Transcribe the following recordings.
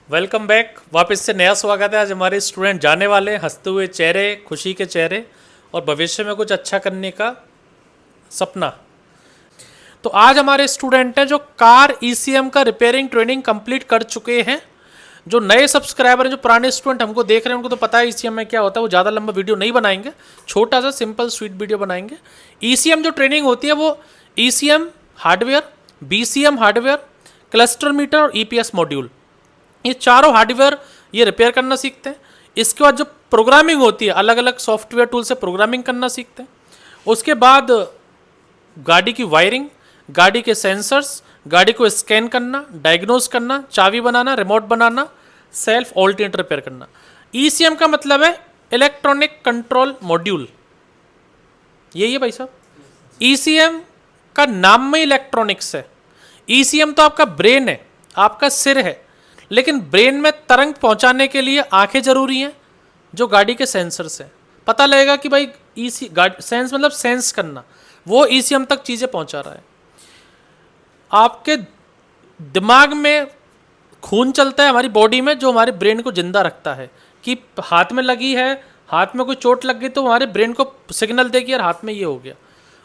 Welcome back. वापस से नया स्वागत है। आज हमारे स्टूडेंट जाने वाले हैं, हंसते हुए चेहरे, खुशी के चेहरे और भविष्य में कुछ अच्छा करने का सपना। तो आज हमारे स्टूडेंट हैं जो कार ईसीएम का रिपेयरिंग ट्रेनिंग कंप्लीट कर चुके हैं। जो नए सब्सक्राइबर हैं, जो पुराने स्टूडेंट हमको देख रहे हैं, उनको तो पता है ईसीएम में क्या होता है। वो ज़्यादा लंबा वीडियो नहीं बनाएंगे, छोटा सा सिंपल स्वीट वीडियो बनाएंगे। ईसीएम जो ट्रेनिंग होती है वो ECM hardware, BCM hardware, cluster meter और ईपीएस मॉड्यूल, ये चारों हार्डवेयर ये रिपेयर करना सीखते हैं। इसके बाद जो प्रोग्रामिंग होती है, अलग अलग सॉफ्टवेयर टूल से प्रोग्रामिंग करना सीखते हैं। उसके बाद गाड़ी की वायरिंग, गाड़ी के सेंसर्स, गाड़ी को स्कैन करना, डायग्नोज करना, चाबी बनाना, रिमोट बनाना, सेल्फ ऑल्टरनेटर रिपेयर करना। ईसीएम का मतलब है इलेक्ट्रॉनिक कंट्रोल मॉड्यूल, यही है भाई साहब। ईसीएम का नाम में इलेक्ट्रॉनिक्स है। ईसीएम तो आपका ब्रेन है, आपका सिर है, लेकिन ब्रेन में तरंग पहुंचाने के लिए आंखें जरूरी हैं, जो गाड़ी के सेंसर्स हैं। पता लगेगा कि भाई सेंस मतलब सेंस करना, वो ईसीएम तक चीज़ें पहुंचा रहा है। आपके दिमाग में खून चलता है, हमारी बॉडी में, जो हमारे ब्रेन को जिंदा रखता है कि हाथ में लगी है, हाथ में कोई चोट लग गई तो हमारे ब्रेन को सिग्नल देगी यार हाथ में ये हो गया।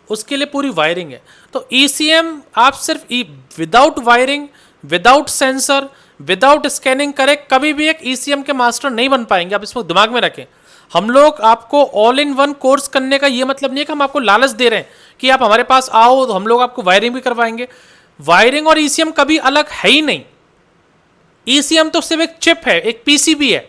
उसके लिए पूरी वायरिंग है। तो ईसीएम आप सिर्फ without wiring, without sensor, without scanning करें कभी भी एक ईसीएम के मास्टर नहीं बन पाएंगे। आप इसको दिमाग में रखें। हम लोग आपको ऑल इन वन कोर्स करने का ये मतलब नहीं है कि हम आपको लालच दे रहे हैं कि आप हमारे पास आओ तो हम लोग आपको वायरिंग भी करवाएंगे। वायरिंग और ईसीएम कभी अलग है ही नहीं। ईसीएम तो सिर्फ एक चिप है, एक पीसीबी है।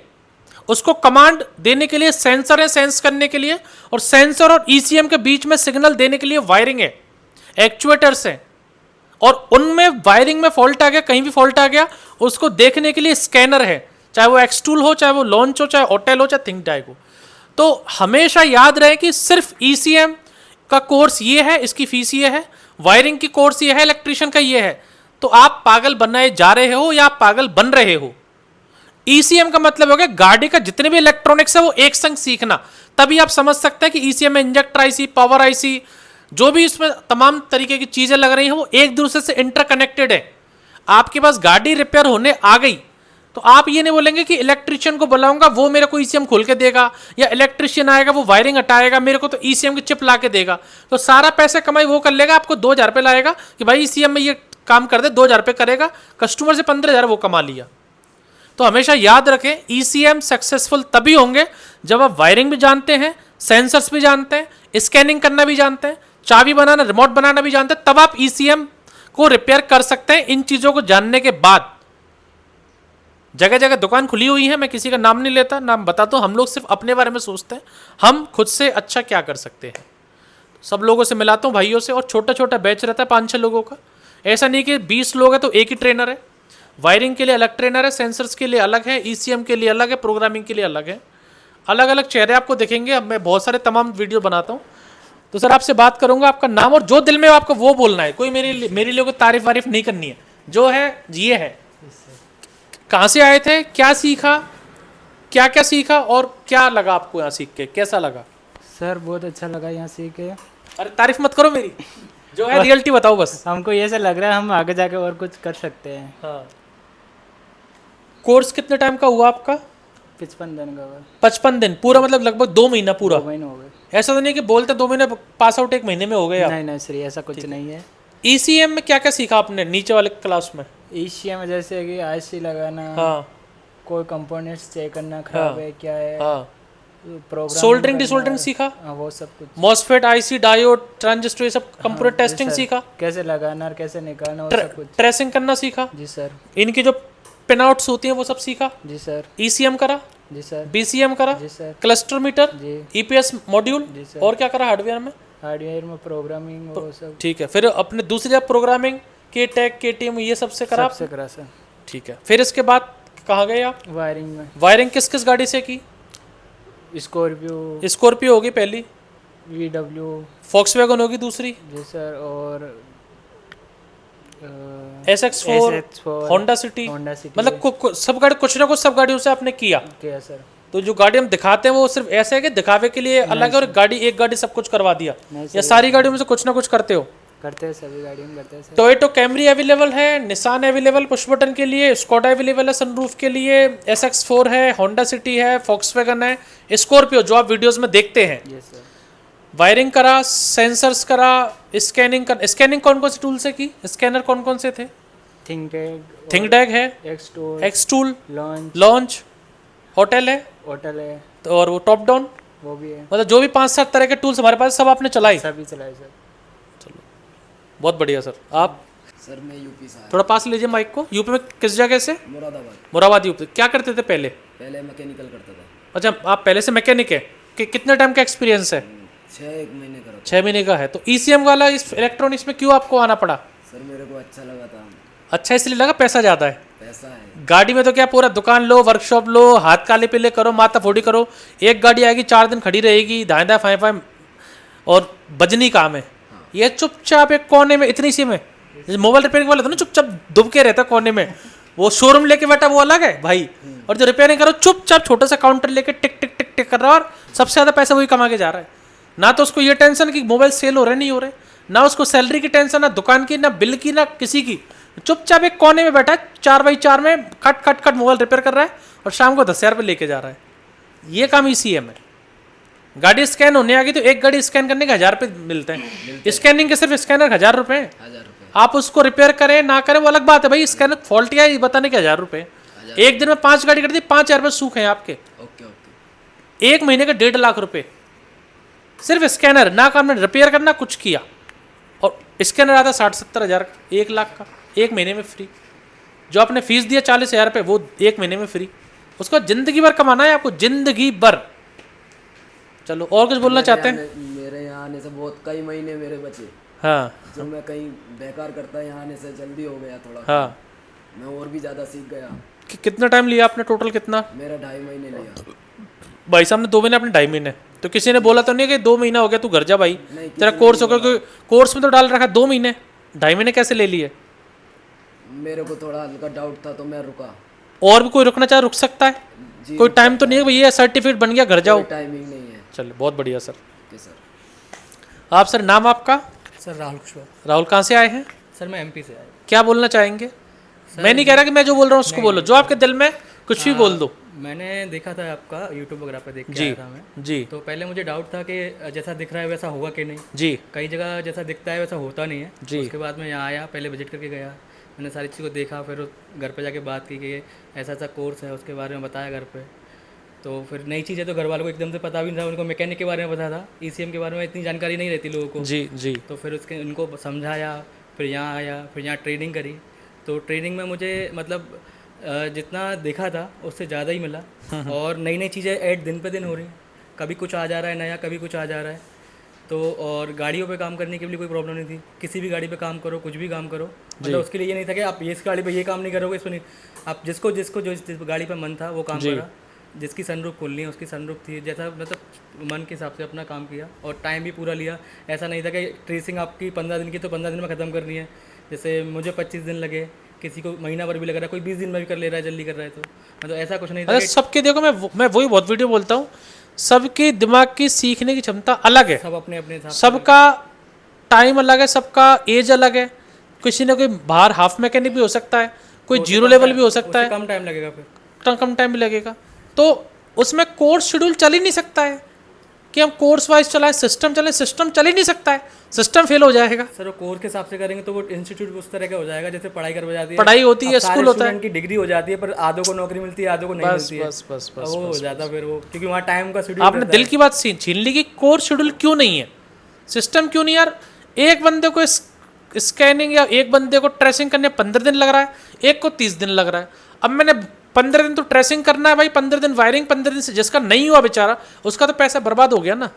उसको कमांड देने के लिए सेंसर है, सेंस करने के लिए, और सेंसर और ईसीएम के बीच में सिग्नल देने के लिए वायरिंग है, एक्चुएटर्स हैं, और उनमें वायरिंग में फॉल्ट आ गया, कहीं भी फॉल्ट आ गया, उसको देखने के लिए स्कैनर है, चाहे वो एक्सटूल हो, चाहे वो लॉन्च हो, चाहे ऑटेल हो, चाहे थिंक टैग हो। तो हमेशा याद रहे कि सिर्फ ईसीएम का कोर्स ये है, इसकी फीस ये है, वायरिंग की कोर्स ये है, इलेक्ट्रिशियन का ये है। तो आप पागल बनने जा रहे हो या आप पागल बन रहे हो। ईसीएम का मतलब हो गया गाड़ी का जितने भी इलेक्ट्रॉनिक्स है वो एक संग सीखना। तभी आप समझ सकते हैं कि ईसीएम में इंजेक्टर आईसी, पावर आईसी, जो भी इसमें तमाम तरीके की चीजें लग रही हैं वो एक दूसरे से इंटरकनेक्टेड है। आपके पास गाड़ी रिपेयर होने आ गई तो आप ये नहीं बोलेंगे कि इलेक्ट्रिशियन को बुलाऊंगा वो मेरे को ईसीएम खोल के देगा, या इलेक्ट्रिशियन आएगा वो वायरिंग हटाएगा, मेरे को तो ईसीएम की चिप ला के देगा। तो सारा पैसे कमाई वो कर लेगा, आपको 2000 रुपये लाएगा कि भाई ईसीएम में ये काम कर दे, 2000 रुपये करेगा, कस्टमर से 15,000 वो कमा लिया। तो हमेशा याद रखें ईसीएम सक्सेसफुल तभी होंगे जब आप वायरिंग भी जानते हैं, सेंसर्स भी जानते हैं, स्कैनिंग करना भी जानते हैं, चाबी बनाना, रिमोट बनाना भी जानते हैं। तब आप ईसीएम को रिपेयर कर सकते हैं। इन चीजों को जानने के बाद जगह जगह दुकान खुली हुई है, मैं किसी का नाम नहीं लेता, नाम बताता हूं। हम लोग सिर्फ अपने बारे में सोचते हैं, हम खुद से अच्छा क्या कर सकते हैं। सब लोगों से मिलाता हूं, भाइयों से, और छोटा छोटा बैच रहता है 5-6 लोगों का। ऐसा नहीं कि 20 लोग हैं तो एक ही ट्रेनर है। वायरिंग के लिए अलग ट्रेनर है, सेंसर्स के लिए अलग है, ईसीएम के लिए अलग है, प्रोग्रामिंग के लिए अलग है। अलग अलग चेहरे आपको दिखेंगे। मैं बहुत सारे तमाम वीडियो बनाता हूँ। तो सर आपसे बात करूंगा, आपका नाम और जो दिल में आपको वो बोलना है। कोई मेरे लिए कोई तारीफ वारीफ नहीं करनी है, जो है ये है। कहाँ से आए थे, क्या सीखा, क्या क्या सीखा और क्या लगा आपको यहाँ सीख के, कैसा लगा? सर बहुत अच्छा लगा यहाँ सीख के। अरे तारीफ मत करो मेरी, जो है रियलिटी बताओ बस। हमको ये से लग रहा है हम आगे जाके और कुछ कर सकते हैं। हाँ। कोर्स कितने टाइम का हुआ आपका? 55 दिन का हुआ। 55 दिन पूरा, मतलब लगभग 2 महीना पूरा? 2 महीने हो गए। ऐसा तो नहीं कि बोलते 2 महीने पास आउट 1 महीने में हो गए आप? नहीं नहीं सर, ऐसा कुछ नहीं है। ईसीएम में क्या क्या सीखा आपने नीचे वाले क्लास में? ईसीएम में जैसे कि आईसी लगाना, हाँ, कोई कंपोनेंट्स चेक करना खराब है क्या है, हाँ, प्रोग्राम सोल्डरिंग डिसोल्डरिंग सीखा, वो सब कुछ। मॉसफेट, आईसी, डायोड, ट्रांजिस्टर, ये सब कंप्यूटर टेस्टिंग सीखा, कैसे लगाना और कैसे निकालना वो सब कुछ। ट्रेसिंग करना सीखा। जी सर। इनकी जो पिन आउट्स होती हैं वो सब सीखा। जी सर। ईसीएम करा, जी सर। बीसीएम करा, जी सर। क्लस्टर मीटर, जी। ईपीएस मॉड्यूल, जी सर। और क्या करा हार्डवेयर में? हार्डवेयर में प्रोग्रामिंग वो सब। ठीक है। फिर अपने दूसरी जगह प्रोग्रामिंग, के टेक, के टीएम, ये सबसे करा? सबसे करा सर। ठीक है। फिर इसके बाद कहाँ गए आप? वायरिंग में। वायरिंग किस किस गाड़ी से की? स्कॉर्पियो। स्कॉर्पियो होगी पहली, VW। फॉक्सवैगन होगी दूसरी, जी सर। और SX4, होंडा सिटी, मतलब सब गाड़ी, कुछ ना कुछ सब गाड़ियों से आपने किया सर। तो जो गाड़ी हम दिखाते हैं वो सिर्फ ऐसे है कि दिखावे के लिए अलग है, और एक गाड़ी सब कुछ करवा दिया, या सारी गाड़ियों में से कुछ ना कुछ करते हो? करते हैं, सभी गाड़ी में करते हैं सर। टोयोटा कैमरी अवेलेबल है, निसान अवेलेबल पुश बटन के लिए, स्कोडा अवेलेबल है सनरूफ के लिए, SX4 है, होंडा सिटी है, फॉक्सवैगन है, स्कॉर्पियो जो आप वीडियोस में देखते हैं। Yes sir. वायरिंग करा, सेंसर्स करा, स्कैनिंग कौन कौन से टूल से की, स्कैनर कौन कौन से थे? थिंकटैग है, x tool, launch launch, hotel है, होटल है, तो और वो टॉप डाउन, वो भी है, मतलब जो भी 5-7 तरह के टूल्स हमारे पास सब आपने चलाई। सभी चलाए सर। बहुत बढ़िया सर। आप सर मैं यूपी से आया। थोड़ा पास लीजिए माइक को। यूपी में किस जगह से? मुरादाबाद। मुरादाबाद यूपी। क्या करते थे पहले? पहले मैकेनिकल करता था। अच्छा, आप पहले से मैकेनिक है कि कितने टाइम का एक्सपीरियंस है? 1 महीने करा था। 6 महीने का है। तो ECM वाला इस इलेक्ट्रॉनिक्स में क्यों आपको आना पड़ा? सर मेरे को अच्छा लगा था। अच्छा इसलिए लगा पैसा ज़्यादा है? पैसा है। गाड़ी में तो क्या पूरा दुकान लो, वर्कशॉप लो, हाथ काले पीले करो, माथा फोड़ी करो, एक गाड़ी आएगी 4 दिन खड़ी रहेगी, दाएं दाएं फाएं फाएं, और बजनी काम है। ये चुपचाप एक कोने में इतनी सी में, जैसे मोबाइल रिपेयरिंग वाले तो ना चुपचाप दुब के रहता कोने में, वो शोरूम लेके बैठा वो अलग है भाई, और जो रिपेयरिंग करो चुपचाप छोटा सा काउंटर लेके टिक टिक टिक टिक कर रहा है, और सबसे ज़्यादा पैसा वही कमा के जा रहा है। ना तो उसको ये टेंशन कि मोबाइल सेल हो रहे नहीं हो रहे, ना उसको सैलरी की टेंशन, ना दुकान की, ना बिल की, ना किसी की। चुपचाप एक कोने में बैठा है 4x4 में खट खट खट मोबाइल रिपेयर कर रहा है, और शाम को 10,000 रुपये लेके जा रहा है। ये काम ECM है। गाड़ी स्कैन होने आ गई तो एक गाड़ी स्कैन करने के 1,000 रुपये मिलते हैं। स्कैनिंग के सिर्फ स्कैनर 1,000 रुपये। 1000 रुपये। आप उसको रिपेयर करें ना करें वो अलग बात है भाई, स्कैनर फॉल्ट क्या है ये बताने के 1,000 रुपये। एक दिन में 5 गाड़ी कर दी, 5,000 रुपये सूख हैं आपके। Okay okay. एक महीने का 1.5 लाख रुपये सिर्फ स्कैनर, ना काम में रिपेयर करना कुछ किया, और स्कैनर आता 60-70 हज़ार का, 1 लाख का, एक महीने में फ्री। जो आपने फीस दिया 40,000 रुपये वो एक महीने में फ्री। उसको जिंदगी भर कमाना है आपको, जिंदगी भर। चलो और कुछ बोलना चाहते हैं? मेरे यहाँ आने से बहुत कई महीने मेरे बचे। हाँ जो मैं कहीं बेकार करता, यहाँ आने से जल्दी हो गया थोड़ा। हाँ। मैं और भी ज़्यादा सीख गया। कितना टाइम लिया आपने टोटल? कितना? मेरा 2.5 महीने लिया। भाई साहब ने 2 महीने, अपने 2.5 महीने। तो किसी ने बोला तो नहीं कि 2 महीना हो गया तू घर जा भाई, नहीं, तेरा किसी कोर्स ने हो गया, कोर्स में तो डाल रखा 2 महीने, 2.5 महीने कैसे ले लिए? मेरे को थोड़ा हल्का डाउट था तो मैं रुका। और भी कोई रुकना चाहे रुक सकता है, जी कोई टाइम तो नहीं है भैया सर्टिफिकेट बन गया घर जाओ? टाइमिंग नहीं है। चलिए बहुत बढ़िया सर। Okay sir. आप सर, नाम आपका? सर राहुल कुशवाहा। राहुल, कहाँ से आए हैं? सर मैं MP से आया। क्या बोलना चाहेंगे? मैं नहीं कह रहा कि मैं जो बोल रहा हूँ उसको बोलो, जो आपके दिल में कुछ भी बोल दो। मैंने देखा था आपका YouTube वगैरह पे देख के जी आया था मैं। जी तो पहले मुझे डाउट था कि जैसा दिख रहा है वैसा होगा कि नहीं। जी कई जगह जैसा दिखता है वैसा होता नहीं है। जी। उसके बाद मैं यहाँ आया, पहले विजिट करके गया, मैंने सारी चीज़ को देखा, फिर घर पे जाके बात की कि ऐसा ऐसा कोर्स है, उसके बारे में बताया घर पे। तो फिर नई चीज़ है तो घर वालों को एकदम से पता भी नहीं था, उनको मैकेनिक के बारे में पता था, ECM के बारे में इतनी जानकारी नहीं रहती लोगों को। जी जी। तो फिर उसके उनको समझाया, फिर यहाँ आया, फिर यहाँ ट्रेनिंग करी। तो ट्रेनिंग में मुझे मतलब जितना देखा था उससे ज़्यादा ही मिला, और नई नई चीज़ें ऐड दिन पे दिन हो रही, कभी कुछ आ जा रहा है नया, कभी कुछ आ जा रहा है। तो और गाड़ियों पे काम करने के लिए कोई प्रॉब्लम नहीं थी, किसी भी गाड़ी पे काम करो, कुछ भी काम करो, मतलब उसके लिए ये नहीं था कि आप इस गाड़ी पे ये काम नहीं करोगे, इसमें नहीं। आप जिसको जिसको जो जिस गाड़ी पे मन था वो काम करा, जिसकी सनरूफ खोलनी है उसकी सनरूफ थी, जैसा मतलब मन के हिसाब से अपना काम किया, और टाइम भी पूरा लिया। ऐसा नहीं था कि ट्रेसिंग आपकी 15 दिन की तो 15 दिन में ख़त्म करनी है, जैसे मुझे 25 दिन लगे, किसी को महीना भर भी लग रहा है, कोई 20 दिन में भी कर ले रहा है, जल्दी कर रहा है। तो मतलब ऐसा कुछ नहीं था। अरे सबके देखो, मैं वही बहुत वीडियो बोलता हूँ, सबके दिमाग की सीखने की क्षमता अलग है, सब अपने अपने हिसाब से। सबका टाइम अलग है, सबका एज अलग है। किसी ने कोई बाहर हाफ मैकेनिक भी हो सकता है, कोई जीरो लेवल भी हो सकता है, कम टाइम लगेगा, फिर कम टाइम भी लगेगा। तो उसमें कोर्स शेड्यूल चल ही नहीं सकता है कि हम कोर्स वाइज चलाएं, सिस्टम चले, सिस्टम चल ही नहीं सकता है, सिस्टम फेल हो जाएगा। सर वो कोर्स के हिसाब से करेंगे तो वो इंस्टीट्यूट उस तरह का हो जाएगा जैसे पढ़ाई करवा जाती है, पढ़ाई होती है, स्कूल होता है, उनकी डिग्री हो जाती है, पर आधों को नौकरी मिलती है, आधों को नहीं मिलती है। बस वो हो जाता फिर वो, क्योंकि वहाँ टाइम का शेड्यूल। आपने दिल की बात छीन ली कि कोर्स शेड्यूल क्यों नहीं है, सिस्टम क्यों नहीं यार। एक बंदे को स्कैनिंग या एक बंदे को ट्रेसिंग करने 15 दिन लग रहा है, एक को 30 दिन लग रहा है। अब मैंने 15 दिन तो ट्रेसिंग करना है भाई, 15 दिन वायरिंग, 15 दिन से जिसका नहीं हुआ बेचारा उसका तो पैसा बर्बाद हो गया ना।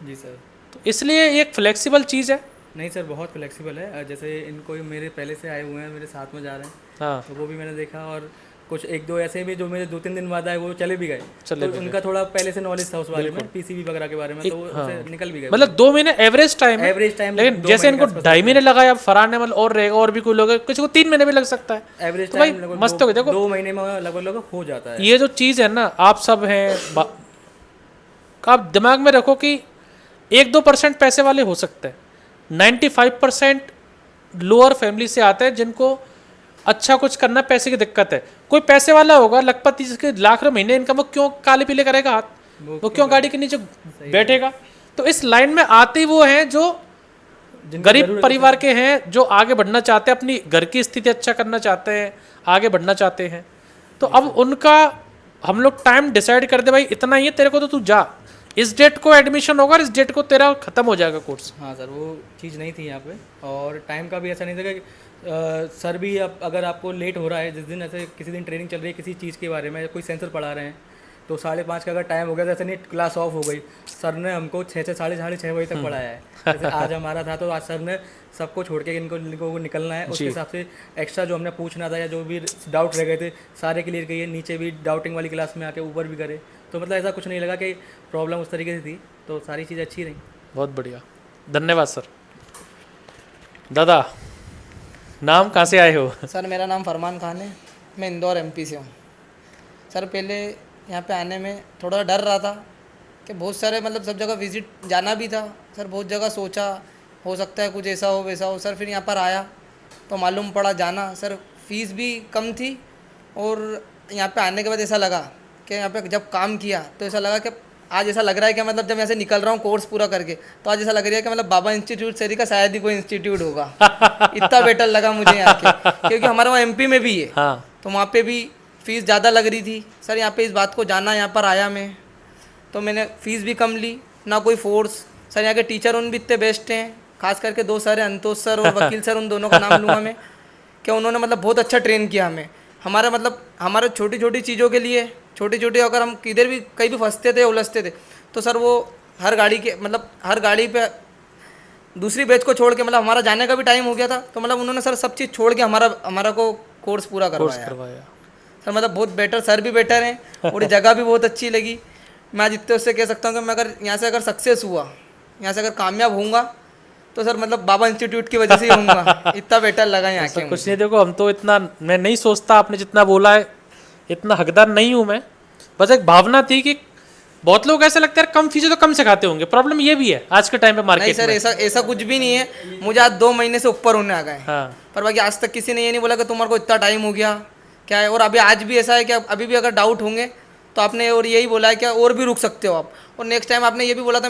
जी सर। तो इसलिए एक फ्लेक्सिबल चीज़ है। नहीं सर, बहुत फ्लेक्सिबल है। जैसे इनको मेरे पहले से आए हुए हैं, मेरे साथ में जा रहे हैं, हाँ तो वो भी मैंने देखा, और कुछ 1-2 ऐसे भी जो मेरे 2-3 दिन बाद आए वो चले भी गए, चले तो उनका थोड़ा पहले से नॉलेज था उस बारे में, PCB वगैरह के बारे में, तो वो उससे निकल भी गए। मतलब 2 महीने एवरेज टाइम है, एवरेज टाइम, लेकिन जैसे इनको 2.5 महीने लगाया, अब फरहान अहमद और रहेगा, और भी कोई लोग, किसी को 3 महीने भी लग सकता है। एवरेज तो भाई टाइम मस्त हो गया। देखो 2 महीने में लगभग हो जाता है। ये जो चीज़ है ना, आप सब हैं, आप दिमाग में रखो कि 1-2% पैसे वाले हो सकते हैं, 95% लोअर फैमिली से आते हैं जिनको अच्छा कुछ करना, पैसे की दिक्कत है। कोई पैसे वाला होगा लखपति जिसके लाख रुपए महीने इनकम, वो क्यों काले पीले करेगा हाथ, वो क्यों गाड़ी के नीचे बैठेगा। तो इस लाइन में आते ही वो हैं जो गरीब परिवार के हैं, जो आगे बढ़ना चाहते हैं, अपनी घर की स्थिति अच्छा करना चाहते हैं, आगे बढ़ना चाहते हैं। तो अब उनका हम लोग टाइम डिसाइड कर दे, भाई इतना ही है तेरे को तो तू जा, इस डेट को एडमिशन होगा, इस डेट को तेरा खत्म हो जाएगा कोर्स। हाँ सर, वो चीज़ नहीं थी यहाँ पे। और टाइम का भी ऐसा नहीं था कि सर भी अब अगर आपको लेट हो रहा है, जिस दिन ऐसे किसी दिन ट्रेनिंग चल रही है किसी चीज़ के बारे में, कोई सेंसर पढ़ा रहे हैं तो 5:30 का अगर टाइम हो गया तो ऐसा नहीं क्लास ऑफ हो गई, सर ने हमको 6 से 6:30 बजे तक पढ़ाया है। जैसे आज हमारा था तो आज सर ने सबको छोड़ के इनको निकलना है, उसके हिसाब से एक्स्ट्रा जो हमने पूछना था या जो भी डाउट रह गए थे सारे क्लियर किए, नीचे भी डाउटिंग वाली क्लास में आके ऊपर भी करे। तो मतलब ऐसा कुछ नहीं लगा कि प्रॉब्लम उस तरीके से थी, तो सारी चीज़ें अच्छी रही। बहुत बढ़िया, धन्यवाद सर। दादा नाम कहाँ से आए हो? सर मेरा नाम फरमान खान है, मैं इंदौर एमपी से हूँ। सर पहले यहाँ पे आने में थोड़ा डर रहा था कि बहुत सारे मतलब सब जगह विज़िट जाना भी था सर, बहुत जगह सोचा हो सकता है कुछ ऐसा हो वैसा हो सर। फिर यहाँ पर आया तो मालूम पड़ा जाना सर, फीस भी कम थी और यहाँ पे आने के बाद ऐसा लगा कि यहाँ पे जब काम किया तो ऐसा लगा कि आज ऐसा लग रहा है कि मतलब जब मैं ऐसे निकल रहा हूँ कोर्स पूरा करके तो आज ऐसा लग रहा है कि मतलब बाबा इंस्टीट्यूट सरी का शायद ही कोई इंस्टीट्यूट होगा। इतना बेटर लगा मुझे यहाँ के, क्योंकि हमारे वहाँ एमपी में भी है। हाँ। तो वहाँ पे भी फ़ीस ज़्यादा लग रही थी सर। यहाँ पे इस बात को जाना, यहाँ पर आया मैं तो मैंने फ़ीस भी कम ली, ना कोई फोर्स। सर यहाँ के टीचर उन भी इतने बेस्ट हैं, खास करके 2 सर हैं, अंतोष सर और वकील सर, उन दोनों का नाम लूँगा मैं, कि उन्होंने मतलब बहुत अच्छा ट्रेन किया हमें। हमारा मतलब हमारे छोटी छोटी चीज़ों के लिए, छोटी छोटी अगर हम किधर भी कहीं भी फंसते थे उलझते थे तो सर वो हर गाड़ी के मतलब हर गाड़ी पे दूसरी बैच को छोड़ के, मतलब हमारा जाने का भी टाइम हो गया था तो मतलब उन्होंने सर सब चीज़ छोड़ के हमारा को कोर्स पूरा करवाया। सर मतलब बहुत बेटर, सर भी बेटर हैं और जगह भी बहुत अच्छी लगी। मैं आज इतने उससे कह सकता हूँ कि मैं अगर यहाँ से अगर सक्सेस हुआ, यहाँ से अगर कामयाब होऊंगा तो सर मतलब बाबा इंस्टीट्यूट की वजह से ही होऊंगा। इतना बेटर लगा यहाँ के। कुछ नहीं, देखो हम तो इतना मैं नहीं सोचता आपने जितना बोला है, इतना हकदार नहीं हूँ मैं। बस एक भावना थी कि बहुत लोग ऐसा लगता है कम फीस तो कम सिखाते होंगे, प्रॉब्लम ये भी है आज के टाइम पे मार्केट में। नहीं सर ऐसा कुछ भी नहीं है, मुझे आज 2 महीने से ऊपर होने आ गए। हाँ। पर बाकी आज तक किसी ने ये नहीं बोला कि तुम्हारे को इतना टाइम हो गया क्या है। और अभी आज भी ऐसा है कि अभी भी अगर डाउट होंगे तो आपने और यही बोला है कि और भी रुक सकते हो आप। और नेक्स्ट टाइम आपने ये भी बोला था,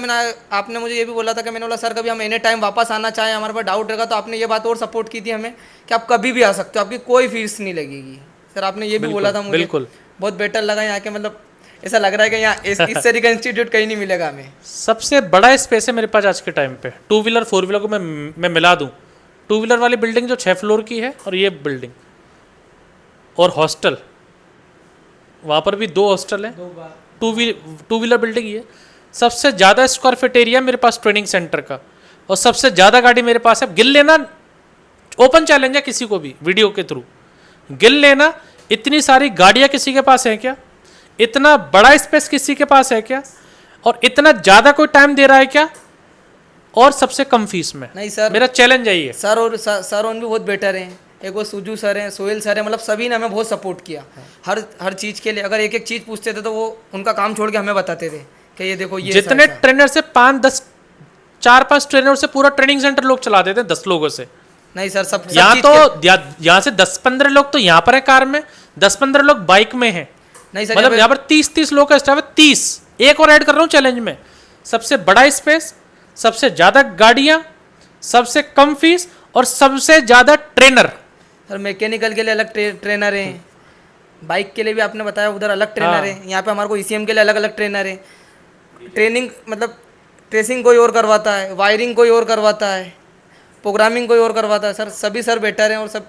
आपने मुझे ये भी बोला था कि मैंने बोला सर कभी हम एनी टाइम वापस आना चाहें, हमारे पास डाउट रहेगा, तो आपने ये बात और सपोर्ट की थी हमें कि आप कभी भी आ सकते हो, आपकी कोई फीस नहीं लगेगी। सर आपने ये भी बोला था मुझे, बिल्कुल बहुत बेटर लगा यहाँ के। मतलब ऐसा लग रहा है कि यहाँ इस तरीके का इंस्टीट्यूट कहीं नहीं मिलेगा हमें। सबसे बड़ा स्पेस है मेरे पास आज के टाइम पे। 2 व्हीलर 4 व्हीलर को मैं मिला दूं, 2 व्हीलर वाली बिल्डिंग जो 6 फ्लोर की है और ये बिल्डिंग और हॉस्टल, वहाँ पर भी 2 हॉस्टल हैं, 2 व्हीलर बिल्डिंग ये। सबसे ज़्यादा स्क्वायर फीट एरिया मेरे पास ट्रेनिंग सेंटर का और सबसे ज़्यादा गाड़ी मेरे पास है। गिन लेना, ओपन चैलेंज है किसी को भी वीडियो के थ्रू, गिन लेना इतनी सारी गाड़ियाँ किसी के पास है क्या, इतना बड़ा स्पेस किसी के पास है क्या, और इतना ज़्यादा कोई टाइम दे रहा है क्या, और सबसे कम फीस में। नहीं सर, मेरा चैलेंज यही है। सर उन भी बहुत बेटर हैं, एक वो सुजू सर हैं, सोहेल सर हैं, मतलब सभी ने हमें बहुत सपोर्ट किया हर चीज़ के लिए। अगर एक चीज़ पूछते थे तो वो उनका काम छोड़ के हमें बताते थे कि ये देखो ये जितने ट्रेनर से 4-5 ट्रेनर से पूरा ट्रेनिंग सेंटर लोग चला देते हैं 10 लोगों से। नहीं सर, सब यहाँ से 10-15 लोग तो यहाँ पर है कार में, 10-15 लोग बाइक में हैं। नहीं सर, मतलब यहाँ पर 30 लोग का स्टाफ है, 30 एक और ऐड कर रहा हूँ चैलेंज में। सबसे बड़ा स्पेस, सबसे ज़्यादा गाड़ियाँ, सबसे कम फीस और सबसे ज़्यादा ट्रेनर। सर मैकेनिकल के लिए अलग ट्रेनर हैं, बाइक के लिए भी आपने बताया उधर अलग ट्रेनर हैं, यहाँ पे हमारे को ECM के लिए अलग अलग ट्रेनर हैं। ट्रेनिंग मतलब ट्रेसिंग कोई और करवाता है, वायरिंग कोई और करवाता है, प्रोग्रामिंग कोई और करवाता है। सर सभी सर बेटर हैं और सब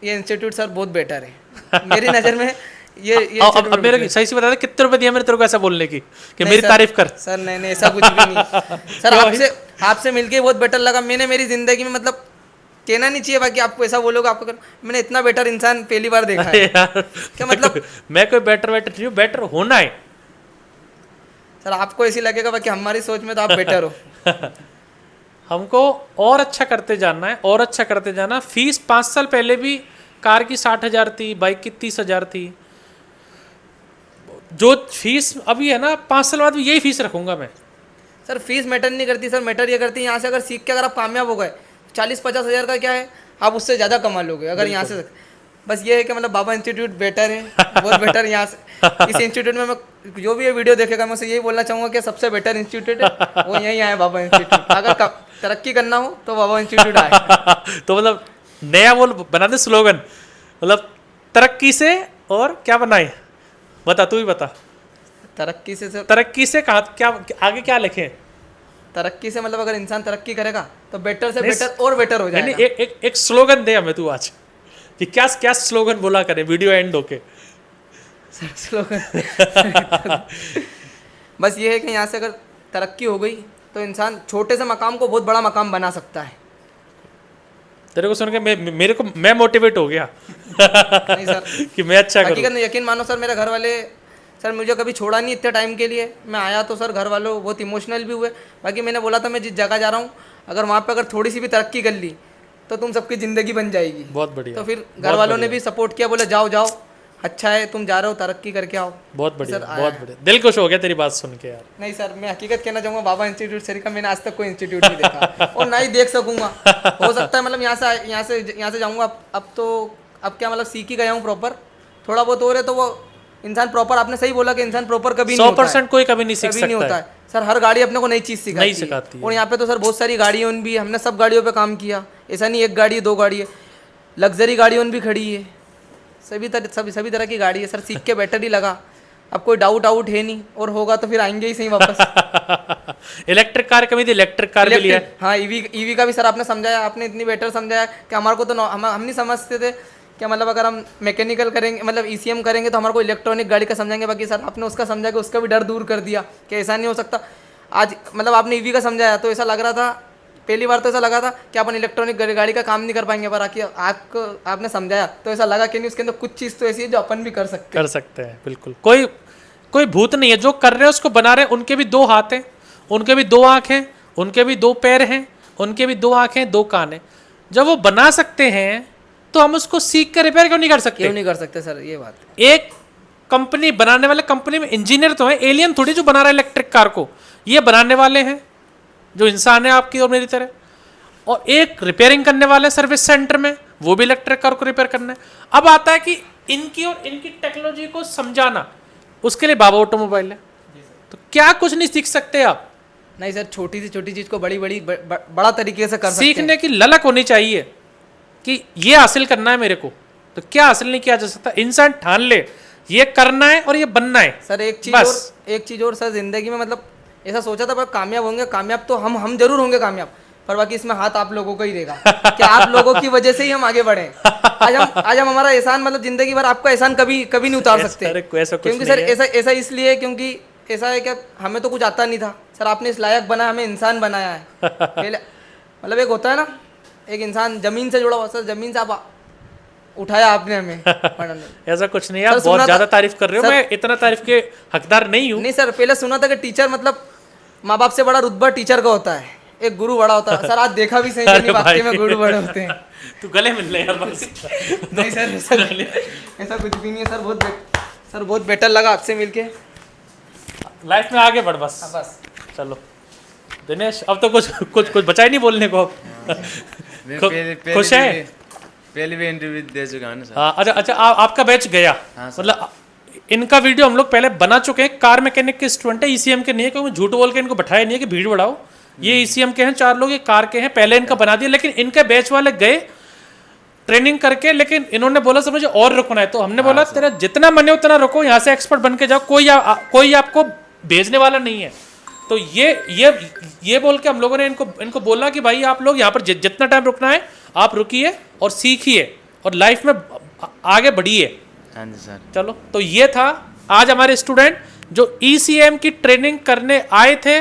ये इंस्टीट्यूट सर बहुत बेटर है मेरी नज़र में। ये अब मेरे सही से बता दे कितने रुपए दिया मेरे तेरे को ऐसा बोलने की कि मेरी तारीफ कर। सर नहीं ऐसा कुछ भी नहीं सर, आपसे मिलके बहुत बेटर लगा। मैंने मेरी ज़िंदगी में मतलब कहना नहीं चाहिए बाकी आपको ऐसा बोलोगे आपको, मैंने इतना बेटर इंसान पहली बार देखा है क्या मतलब। मैं कोई बेटर नहीं हूँ, बेटर होना है सर। आपको ऐसी लगेगा बाकी हमारी सोच में तो आप बेटर हो। हमको और अच्छा करते जाना है, और अच्छा करते जाना। फीस 5 साल पहले भी कार की 60,000 थी, बाइक की 30,000 थी। जो फीस अभी है ना, 5 साल बाद भी यही फीस रखूंगा मैं। सर फीस मैटर नहीं करती सर, मैटर ये करती है यहाँ से अगर सीख के अगर आप कामयाब हो गए 40-50 हज़ार का क्या है, आप उससे ज़्यादा कमा लोगे अगर यहाँ से। बस ये है कि मतलब बाबा इंस्टीट्यूट बेटर है, बहुत बेटर यहाँ से। इस इंस्टीट्यूट में मैं जो भी ये वीडियो देखेगा मैं उसे यही बोलना चाहूँगा कि सबसे बेटर इंस्टीट्यूट है वो यहीं आए बाबा इंस्टीट्यूट। अगर तरक्की करना हो तो बाबा इंस्टीट्यूट आए। तो मतलब नया वो बना दे स्लोगन, मतलब तरक्की से और क्या बनाए, बता तू ही बता। तरक्की से सर, तरक्की से कहाँ, क्या आगे क्या लिखे? तरक्की से मतलब अगर इंसान तरक्की करेगा तो बेटर से नहीं, बेटर और बेटर हो नहीं जाएगा। एक स्लोगन दे हमें तू आज कि क्या क्या स्लोगन बोला करे वीडियो एंड होके। स्लोगन बस ये है कि यहाँ से अगर तरक्की हो गई तो इंसान छोटे से मकाम को बहुत बड़ा मकाम बना सकता है। तेरे को सुन के मेरे को मैं मोटिवेट हो गया नहीं सर, कि मैं अच्छा करूं। हकीकत में यकीन मानो सर, मेरे घर वाले सर मुझे कभी छोड़ा नहीं इतने टाइम के लिए। मैं आया तो सर घर वालों बहुत इमोशनल भी हुए। बाकी मैंने बोला था मैं जिस जगह जा रहा हूँ अगर वहाँ पे अगर थोड़ी सी भी तरक्की कर ली तो तुम सबकी ज़िंदगी बन जाएगी। बहुत बढ़िया। तो फिर घर वालों ने भी सपोर्ट किया, बोले जाओ जाओ अच्छा है, तुम जा रहे हो तरक्की करके आओ। बहुत बढ़िया, सर, बहुत बढ़िया, दिल खुश हो गया तेरी बात सुन के यार। नहीं सर, मैं हकीकत कहना चाहूँगा बाबा इंस्टीट्यूट से का मैंने आज तक कोई इंस्टीट्यूट नहीं देखा और ना ही देख सकूंगा। हो सकता है मतलब यहाँ से जाऊँगा अब तो, अब क्या मतलब सीख ही गया हूँ प्रॉपर, थोड़ा बहुत हो रहे तो वो इंसान प्रॉपर, आपने सही बोला कि इंसान प्रॉपर कभी नहीं होता है। 100% कोई कभी नहीं सीख कभी नहीं सकता होता है। है सर, हर गाड़ी अपने को नई चीज़ नहीं सिखाती सिखाती है। है। और यहाँ पे तो सर बहुत सारी गाड़ियों भी, हमने सब गाड़ियों पे काम किया, ऐसा नहीं एक गाड़ी है 2 गाड़ी है, लग्जरी गाड़ियों भी खड़ी है, सभी तरह की गाड़ी है सर। सीख के बेटर ही लगा, अब कोई डाउट है नहीं, और होगा तो फिर आएंगे ही सही वापस। इलेक्ट्रिक कार कभी थी, इलेक्ट्रिक कार भी लिया है। हाँ, ईवी का भी सर आपने समझाया, आपने इतनी बेटर समझाया कि हमारे को तो हम नहीं समझते थे कि मतलब अगर हम मैकेनिकल करेंगे मतलब ECM करेंगे तो हमारे को इलेक्ट्रॉनिक गाड़ी का समझाएंगे। बाकी सर आपने उसका समझा कि उसका भी डर दूर कर दिया कि ऐसा नहीं हो सकता। आज मतलब आपने EV का समझाया तो ऐसा लग रहा था, पहली बार तो ऐसा लगा था कि अपन इलेक्ट्रॉनिक गाड़ी का काम नहीं कर पाएंगे, पर आपको आपने समझाया तो ऐसा लगा कि नहीं, उसके अंदर कुछ चीज़ तो ऐसी है जो अपन भी कर सकते हैं। बिल्कुल, कोई भूत नहीं है, जो कर रहे हैं उसको बना रहे हैं। उनके भी 2 हाथ हैं, उनके भी 2 आँख हैं, उनके भी 2 पैर हैं, उनके भी 2 आँखें 2 कान हैं। जब वो बना सकते हैं तो हम उसको सीख कर रिपेयर क्यों नहीं कर सकते? क्यों नहीं कर सकते सर, ये बात। एक कंपनी बनाने वाले, कंपनी में इंजीनियर तो है, एलियन थोड़ी जो बना रहा है इलेक्ट्रिक कार को, ये बनाने वाले हैं जो इंसान है आपकी और मेरी तरह। और एक रिपेयरिंग करने वाले सर्विस सेंटर में, वो भी इलेक्ट्रिक कार को रिपेयर करना है। अब आता है कि इनकी और इनकी टेक्नोलॉजी को समझाना, उसके लिए बाबा ऑटोमोबाइल है। तो क्या कुछ नहीं सीख सकते आप? नहीं सर, छोटी से छोटी चीज़ को बड़ा तरीके से कर सकते हैं। सीखने की ललक होनी चाहिए कि ये हासिल करना है मेरे को, तो क्या हासिल नहीं किया जा सकता? इंसान ठान ले ये करना है और ये बनना है सर। एक चीज़ और सर, जिंदगी में मतलब ऐसा सोचा था पर कामयाब होंगे, कामयाब तो हम जरूर होंगे कामयाब, पर बाकी इसमें हाथ आप लोगों का ही रहेगा कि आप लोगों की वजह से ही हम आगे बढ़े। आज हम हमारा एहसान मतलब जिंदगी भर आपका एहसान कभी कभी नहीं उतार सकते, क्योंकि सर ऐसा इसलिए क्योंकि ऐसा है कि हमें तो कुछ आता नहीं था सर, आपने इस लायक बनाया, हमें इंसान बनाया है। पहले मतलब एक होता है ना, एक इंसान जमीन से जुड़ा हुआ, सर जमीन से आप उठाया आपने हमें। ऐसा कुछ नहीं है, आप बहुत ज्यादा तारीफ कर रहे हो, मैं इतना तारीफ के हकदार नहीं हूँ। नहीं सर, पहले सुना था कि टीचर मतलब माँ बाप से बड़ा रुतबा टीचर का होता है, एक गुरु बड़ा होता है। सर आज देखा भी सही कि नहीं, वाकई में गुरु बड़े होते हैं। तू गले मिल ले यार बस। नहीं सर, ऐसा कुछ भी नहीं है सर, बहुत बेटर लगा आपसे मिलके। लाइफ में आगे बढ़ बस। बस चलो दिनेश, अब तो कुछ बचा ही नहीं बोलने को। खुश है? पहले भी इंटरव्यू दे चुका हूं सर। हाँ, अच्छा आपका बैच गया? मतलब इनका वीडियो हम लोग पहले बना चुके हैं। कार मैकेनिक के स्टूडेंट है, ECM के नहीं है, क्योंकि झूठ बोल के इनको बैठाया नहीं है कि भीड़ बढ़ाओ। ये ECM के हैं 4 लोग, ये कार के हैं, पहले इनका बना दिया। लेकिन इनके बैच वाले गए ट्रेनिंग करके, लेकिन इन्होंने बोला सर मुझे और रुकना है। तो हमने बोला तेरा जितना मन है उतना रुको, यहाँ से एक्सपर्ट बन के जाओ, कोई आपको भेजने वाला नहीं है। तो ये बोल के हम लोगों ने इनको बोला कि भाई आप लोग यहाँ पर जितना टाइम रुकना है आप रुकिए और सीखिए और लाइफ में आगे बढ़िए। हाँ जी सर। चलो, तो ये था आज हमारे स्टूडेंट जो ECM की ट्रेनिंग करने आए थे,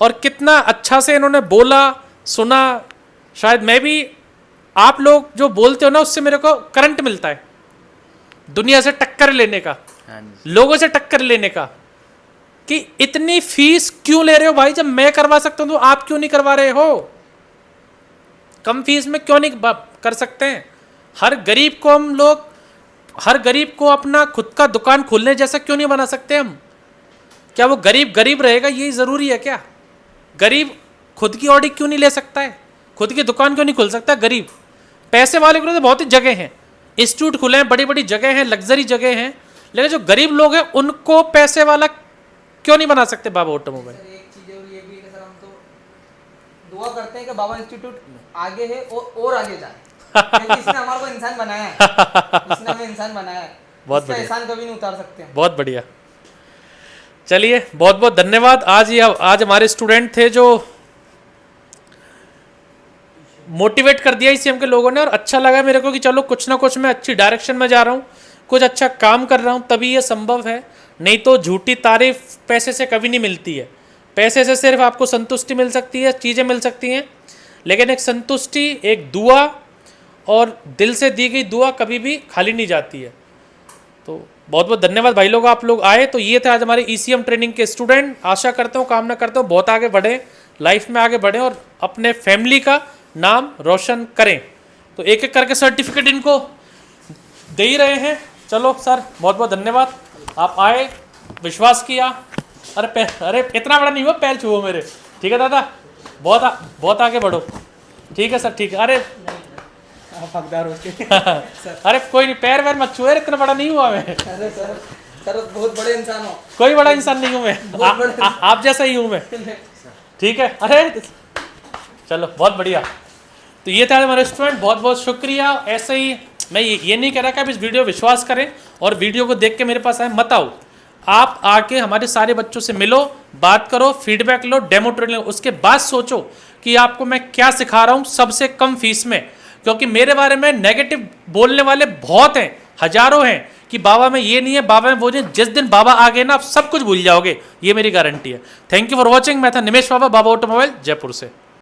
और कितना अच्छा से इन्होंने बोला, सुना। शायद मैं भी, आप लोग जो बोलते हो ना, उससे मेरे को करंट मिलता है दुनिया से टक्कर लेने का, लोगों से टक्कर लेने का, कि इतनी फीस क्यों ले रहे हो भाई, जब मैं करवा सकता हूं तो आप क्यों नहीं करवा रहे हो? कम फीस में क्यों नहीं कर सकते हैं? हर गरीब को अपना खुद का दुकान खोलने जैसा क्यों नहीं बना सकते हम? क्या वो गरीब रहेगा, यही जरूरी है क्या? गरीब खुद की ऑडी क्यों नहीं ले सकता है, खुद की दुकान क्यों नहीं खुल सकता गरीब? पैसे वाले को तो बहुत ही जगह हैं, इंस्टीट्यूट खुले हैं, बड़ी बड़ी जगह हैं, लग्जरी जगह हैं, लेकिन जो गरीब लोग हैं उनको पैसे वाला क्यों नहीं बना सकते बाबा ऑटोमोबाइल? सर एक चीज़ और ये भी है कि सर हम तो दुआ करते हैं कि बाबा इंस्टीट्यूट आगे है और आगे जाए, क्योंकि इसने हमारे को इंसान बनाया है, इसने हमें इंसान बनाया है, बहुत इसका बढ़िया। एहसान कभी नहीं उतार सकते हैं। बहुत बढ़िया। चलिए बहुत बहुत धन्यवाद। आज हमारे स्टूडेंट थे जो मोटिवेट कर दिया इसी के लोगों ने, और अच्छा लगा मेरे को कि चलो कुछ ना कुछ मैं अच्छी डायरेक्शन में जा रहा हूँ, कुछ अच्छा काम कर रहा हूँ, तभी ये संभव है। नहीं तो झूठी तारीफ पैसे से कभी नहीं मिलती है। पैसे से सिर्फ आपको संतुष्टि मिल सकती है, चीज़ें मिल सकती हैं, लेकिन एक संतुष्टि, एक दुआ और दिल से दी गई दुआ कभी भी खाली नहीं जाती है। तो बहुत बहुत धन्यवाद भाई लोग, आप लोग आए। तो ये थे आज हमारे ECM ट्रेनिंग के स्टूडेंट। आशा करता हूँ, कामना करता हूँ बहुत आगे बढ़ें, लाइफ में आगे बढ़ें और अपने फैमिली का नाम रोशन करें। तो एक एक करके सर्टिफिकेट इनको दे ही रहे हैं। चलो सर बहुत बहुत धन्यवाद, आप आए, विश्वास किया। अरे इतना बड़ा नहीं हुआ, पैर छुओ मेरे, ठीक है दादा, बहुत आगे बढ़ो, ठीक है सर, ठीक है। अरे आप हकदार हो के। अरे कोई नहीं, पैर वैर मत छुए, इतना बड़ा नहीं हुआ मैं। अरे सर बहुत बड़े इंसान हो। कोई बड़ा इंसान नहीं हूँ मैं, आप जैसा ही हूँ मैं, ठीक है। अरे चलो बहुत बढ़िया। तो ये था हमारे स्टूडेंट, बहुत बहुत शुक्रिया। ऐसे ही मैं ये नहीं कह रहा कि आप इस वीडियो विश्वास करें और वीडियो को देख के मेरे पास आए, मत आओ। आप आके हमारे सारे बच्चों से मिलो, बात करो, फीडबैक लो, डेमो ट्रेनिंग लो, उसके बाद सोचो कि आपको मैं क्या सिखा रहा हूँ सबसे कम फीस में। क्योंकि मेरे बारे में नेगेटिव बोलने वाले बहुत हैं, हजारों हैं, कि बाबा में ये नहीं है, बाबा में वो नहीं। जिस दिन बाबा आ गए ना, आप सब कुछ भूल जाओगे, ये मेरी गारंटी है। Thank you for watching. मैं था निमेश बाबा, बाबा ऑटोमोबाइल, जयपुर से।